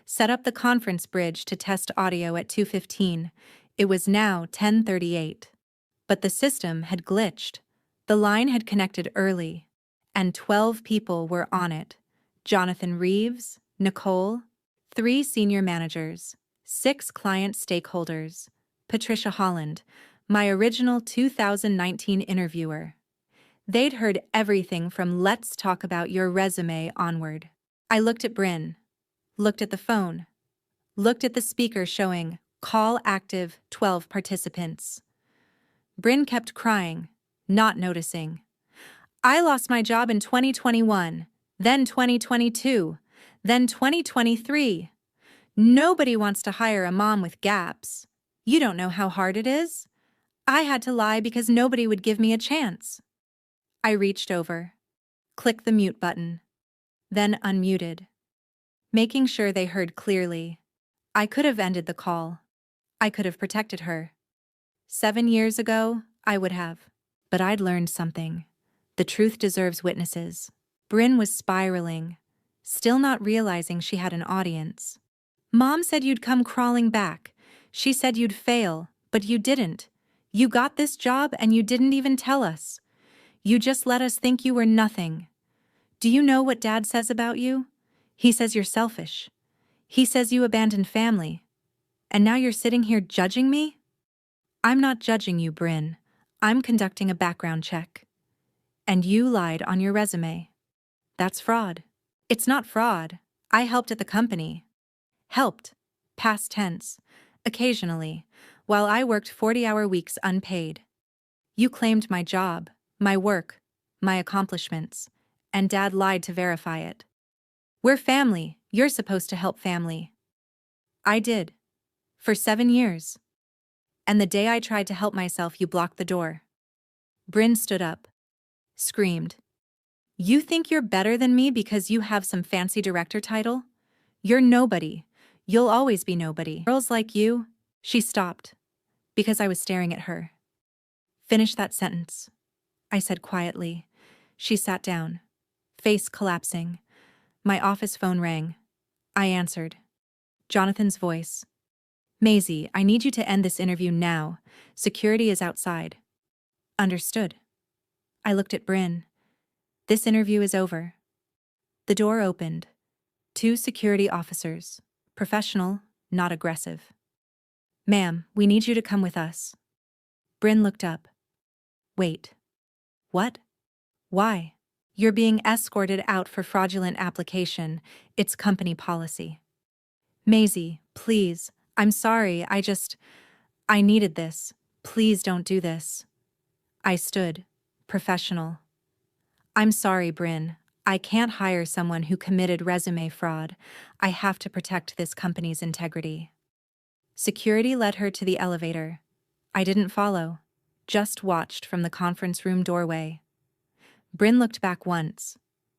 A: Set up the conference bridge to test audio at 2:15. It was now 10:38. But the system had glitched. The line had connected early, and 12 people were on it. Jonathan Reeves, Nicole, 3 senior managers, 6 client stakeholders, Patricia Holland, my original 2019 interviewer. They'd heard everything from "let's talk about your resume" onward. I looked at Bryn, looked at the phone, looked at the speaker showing "call active, 12 participants." Bryn kept crying, not noticing. I lost my job in 2021, then 2022, then 2023. Nobody wants to hire a mom with gaps. You don't know how hard it is. I had to lie because nobody would give me a chance. I reached over, clicked the mute button, then unmuted, making sure they heard clearly. I could have ended the call. I could have protected her. 7 years ago, I would have. But I'd learned something. The truth deserves witnesses. Bryn was spiraling, still not realizing she had an audience. Mom said you'd come crawling back. She said you'd fail, but you didn't. You got this job and you didn't even tell us. You just let us think you were nothing. Do you know what Dad says about you? He says you're selfish. He says you abandoned family. And now you're sitting here judging me? I'm not judging you, Bryn. I'm conducting a background check. And you lied on your resume. That's fraud. It's not fraud. I helped at the company. Helped. Past tense. Occasionally, while I worked 40-hour weeks unpaid. You claimed my job, my work, my accomplishments, and Dad lied to verify it. We're family. You're supposed to help family. I did. For 7 years. And the day I tried to help myself, you blocked the door. Bryn stood up. Screamed. You think you're better than me because you have some fancy director title? You're nobody. You'll always be nobody. Girls like you. She stopped, because I was staring at her. Finish that sentence, I said quietly. She sat down, face collapsing. My office phone rang. I answered. Jonathan's voice. Maisie, I need you to end this interview now. Security is outside. Understood. I looked at Bryn. This interview is over. The door opened. 2 security officers. Professional, not aggressive. Ma'am, we need you to come with us. Bryn looked up. Wait. What? Why? You're being escorted out for fraudulent application. It's company policy. Maisie, please. I'm sorry, I needed this. Please don't do this. I stood. Professional. I'm sorry, Bryn. I can't hire someone who committed resume fraud. I have to protect this company's integrity. Security led her to the elevator. I didn't follow, just watched from the conference room doorway. Bryn looked back once.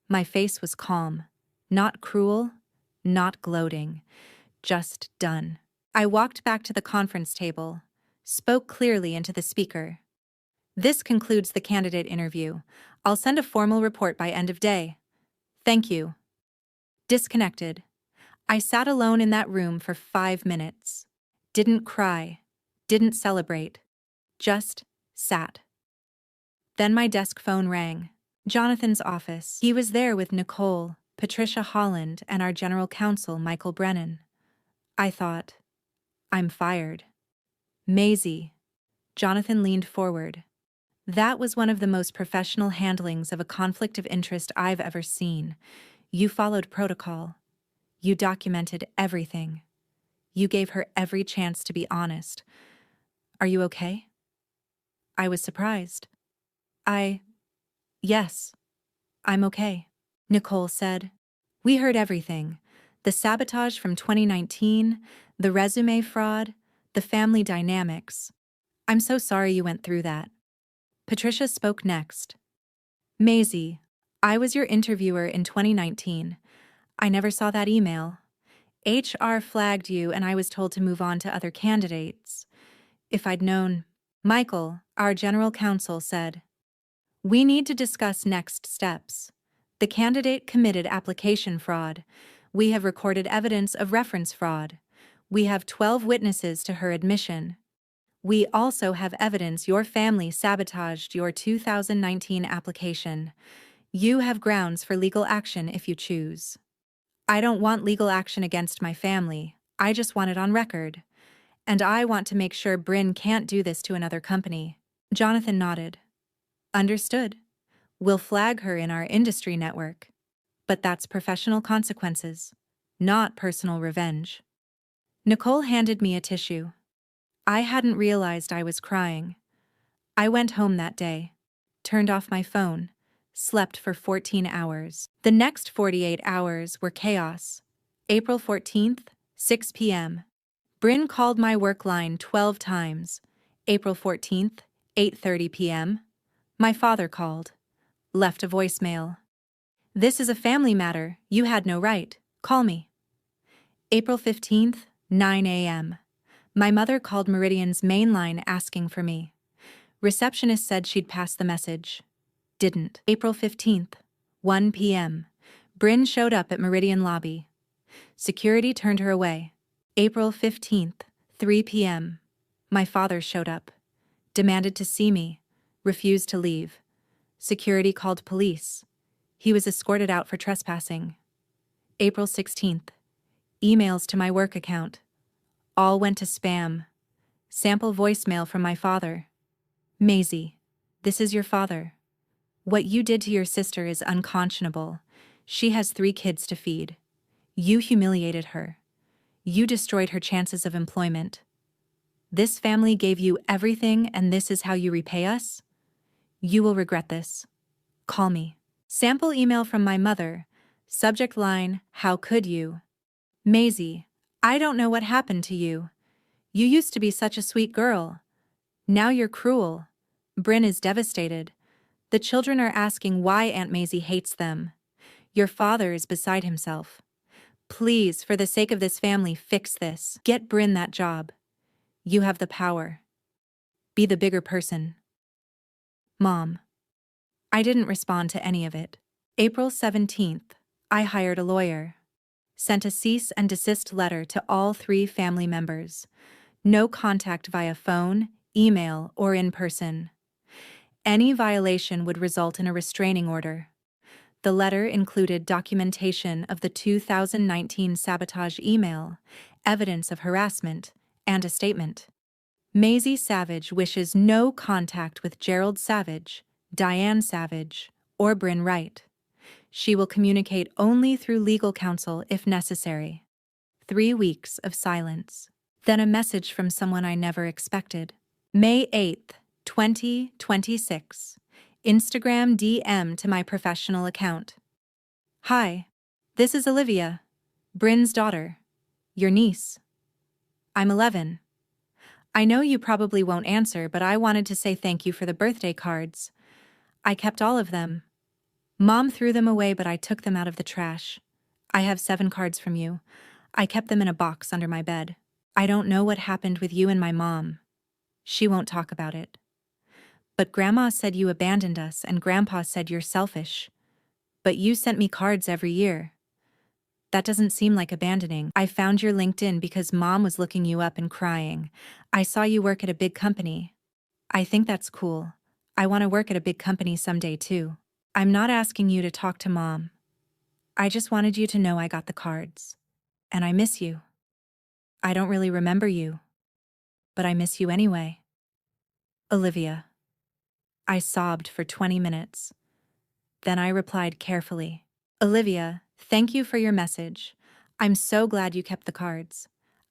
A: My face was calm, not cruel, not gloating, just done. I walked back to the conference table, spoke clearly into the speaker. This concludes the candidate interview. I'll send a formal report by end of day. Thank you. Disconnected. I sat alone in that room for 5 minutes. Didn't cry, didn't celebrate, just sat. Then my desk phone rang. Jonathan's office. He was there with Nicole, Patricia Holland, and our general counsel, Michael Brennan. I thought, I'm fired. Maisie. Jonathan leaned forward. That was one of the most professional handlings of a conflict of interest I've ever seen. You followed protocol. You documented everything. You gave her every chance to be honest. Are you okay? I was surprised. Yes, I'm okay, Nicole said. We heard everything. The sabotage from 2019, the resume fraud, the family dynamics. I'm so sorry you went through that. Patricia spoke next. Maisie, I was your interviewer in 2019. I never saw that email. HR flagged you and I was told to move on to other candidates. If I'd known. Michael, our general counsel, said, we need to discuss next steps. The candidate committed application fraud. We have recorded evidence of reference fraud. We have 12 witnesses to her admission. We also have evidence your family sabotaged your 2019 application. You have grounds for legal action if you choose. I don't want legal action against my family. I just want it on record. And I want to make sure Bryn can't do this to another company. Jonathan nodded. Understood. We'll flag her in our industry network. But that's professional consequences, not personal revenge. Nicole handed me a tissue. I hadn't realized I was crying. I went home that day, turned off my phone, slept for 14 hours. The next 48 hours were chaos. April 14th, 6 p.m. Bryn called my work line 12 times. April 14th, 8:30 p.m. My father called. Left a voicemail. This is a family matter. You had no right. Call me. April 15th, 9 a.m. My mother called Meridian's main line asking for me. Receptionist said she'd pass the message. Didn't. April 15th, 1 p.m. Bryn showed up at Meridian lobby. Security turned her away. April 15th, 3 p.m. My father showed up. Demanded to see me. Refused to leave. Security called police. He was escorted out for trespassing. April 16th. Emails to my work account. All went to spam. Sample voicemail from my father. Maisie, this is your father. What you did to your sister is unconscionable. She has 3 kids to feed. You humiliated her. You destroyed her chances of employment. This family gave you everything and this is how you repay us? You will regret this. Call me. Sample email from my mother. Subject line, how could you? Maisie, I don't know what happened to you. You used to be such a sweet girl. Now you're cruel. Bryn is devastated. The children are asking why Aunt Maisie hates them. Your father is beside himself. Please, for the sake of this family, fix this. Get Bryn that job. You have the power. Be the bigger person. Mom. I didn't respond to any of it. April 17th. I hired a lawyer. Sent a cease and desist letter to all 3 family members. No contact via phone, email, or in person. Any violation would result in a restraining order. The letter included documentation of the 2019 sabotage email, evidence of harassment, and a statement. Maisie Savage wishes no contact with Gerald Savage, Diane Savage, or Bryn Wright. She will communicate only through legal counsel if necessary. 3 weeks of silence. Then a message from someone I never expected. May 8th, 2026. Instagram DM to my professional account. Hi, this is Olivia, Bryn's daughter, your niece. I'm 11. I know you probably won't answer, but I wanted to say thank you for the birthday cards. I kept all of them. Mom threw them away, but I took them out of the trash. I have 7 cards from you. I kept them in a box under my bed. I don't know what happened with you and my mom. She won't talk about it. But Grandma said you abandoned us and Grandpa said you're selfish. But you sent me cards every year. That doesn't seem like abandoning. I found your LinkedIn because Mom was looking you up and crying. I saw you work at a big company. I think that's cool. I want to work at a big company someday too. I'm not asking you to talk to Mom. I just wanted you to know I got the cards. And I miss you. I don't really remember you. But I miss you anyway. Olivia. I sobbed for 20 minutes. Then I replied carefully. Olivia, thank you for your message. I'm so glad you kept the cards.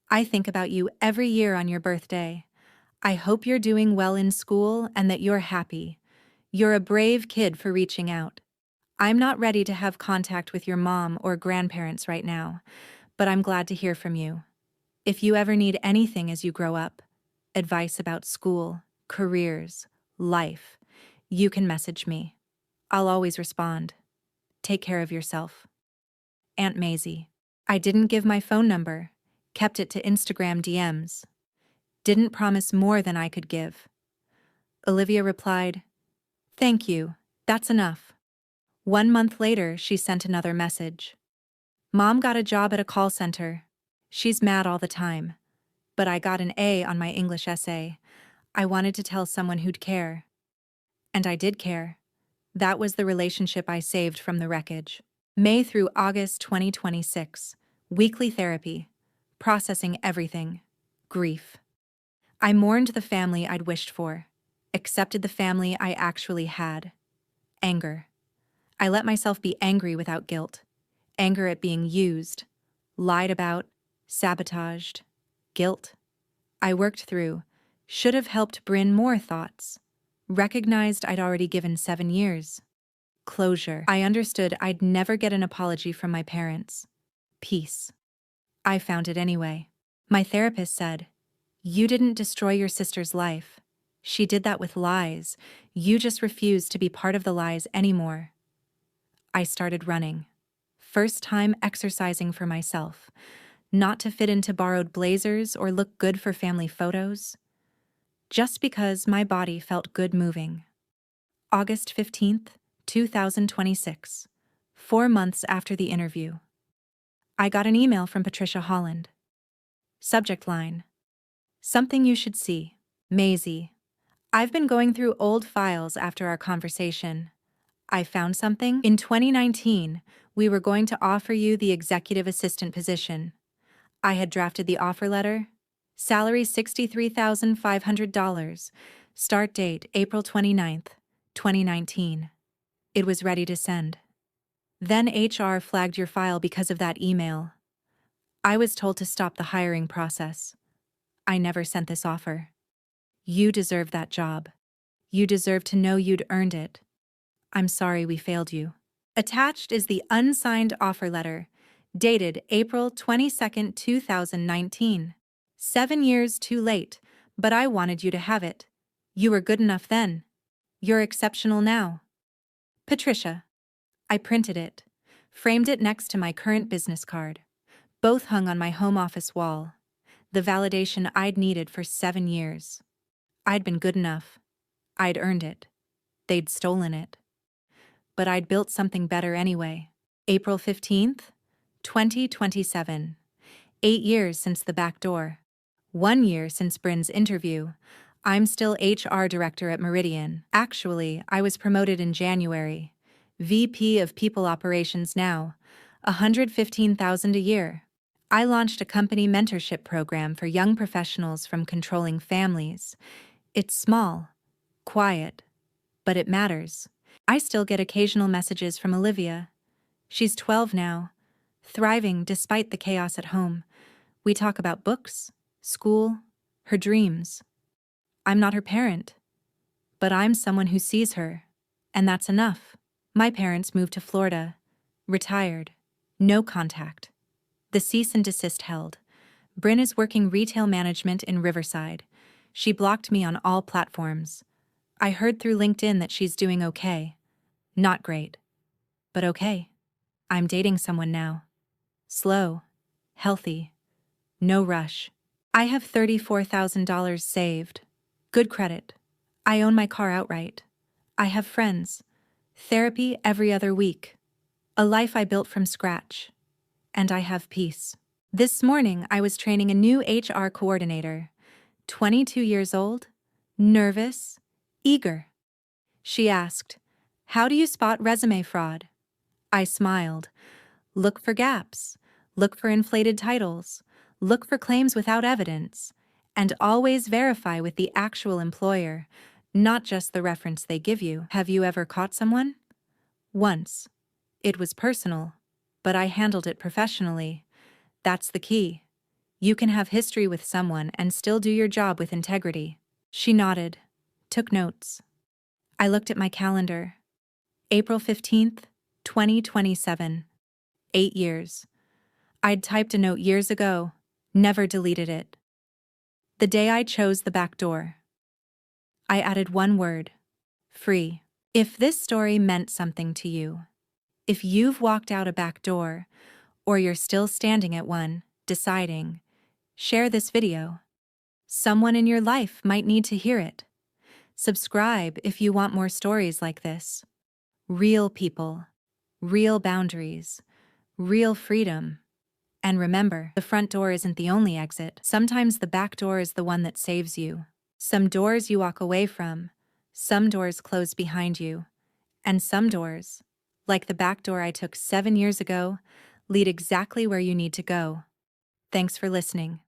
A: I think about you every year on your birthday. I hope you're doing well in school and that you're happy. You're a brave kid for reaching out. I'm not ready to have contact with your mom or grandparents right now, but I'm glad to hear from you. If you ever need anything as you grow up, advice about school, careers, life, you can message me. I'll always respond. Take care of yourself. Aunt Maisie. I didn't give my phone number, kept it to Instagram DMs. Didn't promise more than I could give. Olivia replied, "Thank you, that's enough." 1 month later, she sent another message. Mom got a job at a call center. She's mad all the time. But I got an A on my English essay. I wanted to tell someone who'd care. And I did care. That was the relationship I saved from the wreckage. May through August 2026. Weekly therapy. Processing everything. Grief. I mourned the family I'd wished for. Accepted the family I actually had. Anger. I let myself be angry without guilt. Anger at being used, lied about, sabotaged. Guilt. I worked through. Should have helped Bryn more thoughts. Recognized I'd already given 7 years. Closure. I understood I'd never get an apology from my parents. Peace. I found it anyway. My therapist said, "You didn't destroy your sister's life. She did that with lies. You just refused to be part of the lies anymore." I started running. First time exercising for myself. Not to fit into borrowed blazers or look good for family photos. Just because my body felt good moving. August 15th, 2026. 4 months after the interview. I got an email from Patricia Holland. Subject line: "Something you should see. Maisie. I've been going through old files after our conversation. I found something. In 2019, we were going to offer you the executive assistant position. I had drafted the offer letter. Salary $63,500. Start date April 29th, 2019. It was ready to send. Then HR flagged your file because of that email. I was told to stop the hiring process. I never sent this offer. You deserve that job. You deserve to know you'd earned it. I'm sorry we failed you." Attached is the unsigned offer letter, dated April 22nd, 2019. 7 years too late, but I wanted you to have it. You were good enough then. You're exceptional now. Patricia. I printed it, framed it next to my current business card. Both hung on my home office wall. The validation I'd needed for 7 years. I'd been good enough. I'd earned it. They'd stolen it. But I'd built something better anyway. April 15th, 2027. 8 years since the back door. 1 year since Bryn's interview. I'm still HR director at Meridian. Actually, I was promoted in January. VP of People Operations now. $115,000 a year. I launched a company mentorship program for young professionals from controlling families. It's small, quiet, but it matters. I still get occasional messages from Olivia. She's 12 now, thriving despite the chaos at home. We talk about books, school, her dreams. I'm not her parent, but I'm someone who sees her, and that's enough. My parents moved to Florida, retired, no contact. The cease and desist held. Bryn is working retail management in Riverside. She blocked me on all platforms. I heard through LinkedIn that she's doing okay. Not great, but okay. I'm dating someone now. Slow, healthy, no rush. I have $34,000 saved. Good credit. I own my car outright. I have friends. Therapy every other week. A life I built from scratch. And I have peace. This morning I was training a new HR coordinator. 22 years old, nervous, eager. She asked, "How do you spot resume fraud?" I smiled. Look for gaps. Look for inflated titles. Look for claims without evidence. And always verify with the actual employer, not just the reference they give you. Have you ever caught someone? Once. It was personal, but I handled it professionally. That's the key. You can have history with someone and still do your job with integrity. She nodded, took notes. I looked at my calendar. April 15th, 2027. 8 years. I'd typed a note years ago, never deleted it. The day I chose the back door. I added one word. Free. If this story meant something to you, if you've walked out a back door, or you're still standing at one, deciding, share this video. Someone in your life might need to hear it. Subscribe if you want more stories like this. Real people, real boundaries, real freedom. And remember, the front door isn't the only exit. Sometimes the back door is the one that saves you. Some doors you walk away from, some doors close behind you, and some doors, like the back door I took 7 years ago, lead exactly where you need to go. Thanks for listening.